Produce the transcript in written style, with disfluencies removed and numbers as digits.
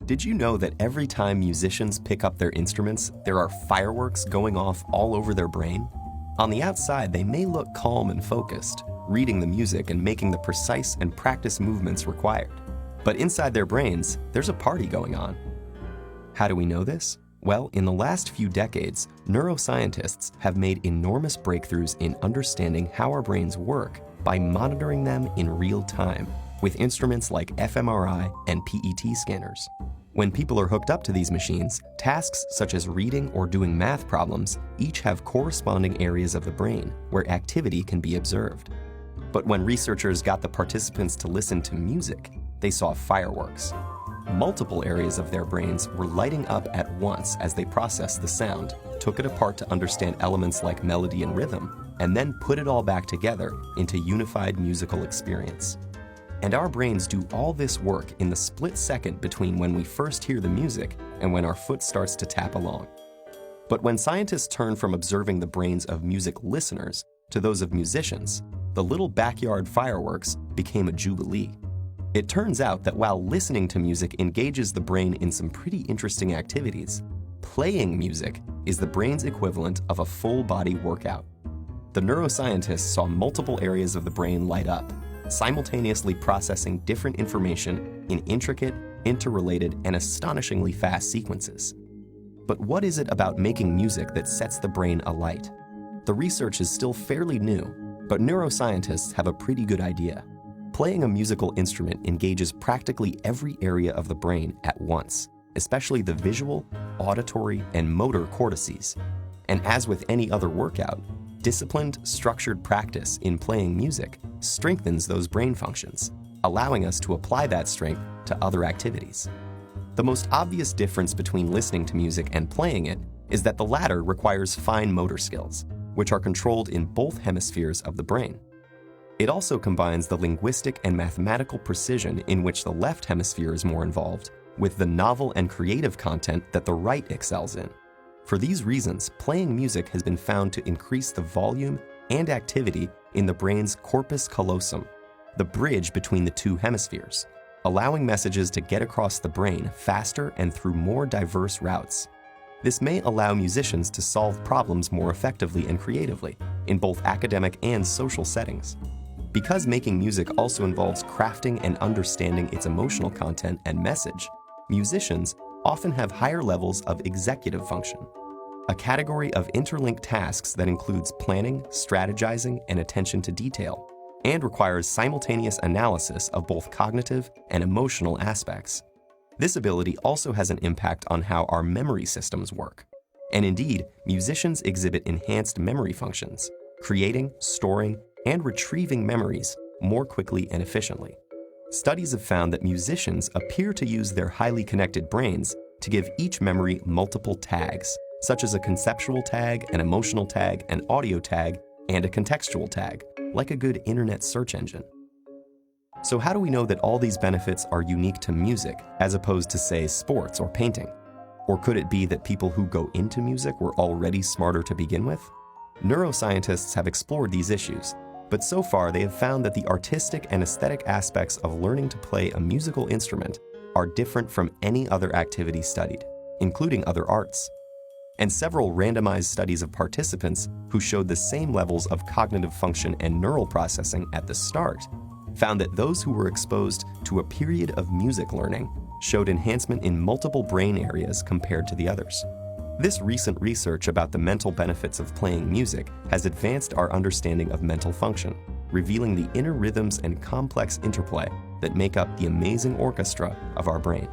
Did you know that every time musicians pick up their instruments, there are fireworks going off all over their brain? On the outside, they may look calm and focused, reading the music and making the precise and practiced movements required. But inside their brains, there's a party going on. How do we know this? Well, in the last few decades, neuroscientists have made enormous breakthroughs in understanding how our brains work by monitoring them in real time with instruments like fMRI and PET scanners. When people are hooked up to these machines, tasks such as reading or doing math problems each have corresponding areas of the brain where activity can be observed. But when researchers got the participants to listen to music, they saw fireworks. Multiple areas of their brains were lighting up at once as they processed the sound, took it apart to understand elements like melody and rhythm, and then put it all back together into unified musical experience. And our brains do all this work in the split second between when we first hear the music and when our foot starts to tap along. But when scientists turn from observing the brains of music listeners to those of musicians, the little backyard fireworks became a jubilee. It turns out that while listening to music engages the brain in some pretty interesting activities, playing music is the brain's equivalent of a full-body workout. The neuroscientists saw multiple areas of the brain light up, simultaneously processing different information in intricate, interrelated, and astonishingly fast sequences. But what is it about making music that sets the brain alight? The research is still fairly new, but neuroscientists have a pretty good idea. Playing a musical instrument engages practically every area of the brain at once, especially the visual, auditory, and motor cortices. And as with any other workout, disciplined, structured practice in playing music strengthens those brain functions, allowing us to apply that strength to other activities. The most obvious difference between listening to music and playing it is that the latter requires fine motor skills, which are controlled in both hemispheres of the brain. It also combines the linguistic and mathematical precision in which the left hemisphere is more involved, with the novel and creative content that the right excels in. For these reasons, playing music has been found to increase the volume and activity in the brain's corpus callosum, the bridge between the two hemispheres, allowing messages to get across the brain faster and through more diverse routes. This may allow musicians to solve problems more effectively and creatively in both academic and social settings. Because making music also involves crafting and understanding its emotional content and message, musicians often have higher levels of executive function, a category of interlinked tasks that includes planning, strategizing, and attention to detail, and requires simultaneous analysis of both cognitive and emotional aspects. This ability also has an impact on how our memory systems work. And indeed, musicians exhibit enhanced memory functions, creating, storing, and retrieving memories more quickly and efficiently. Studies have found that musicians appear to use their highly connected brains to give each memory multiple tags, such as a conceptual tag, an emotional tag, an audio tag, and a contextual tag, like a good internet search engine. So how do we know that all these benefits are unique to music, as opposed to, say, sports or painting? Or could it be that people who go into music were already smarter to begin with? Neuroscientists have explored these issues, but so far they have found that the artistic and aesthetic aspects of learning to play a musical instrument are different from any other activity studied, including other arts. And several randomized studies of participants who showed the same levels of cognitive function and neural processing at the start found that those who were exposed to a period of music learning showed enhancement in multiple brain areas compared to the others. This recent research about the mental benefits of playing music has advanced our understanding of mental function, revealing the inner rhythms and complex interplay that make up the amazing orchestra of our brain.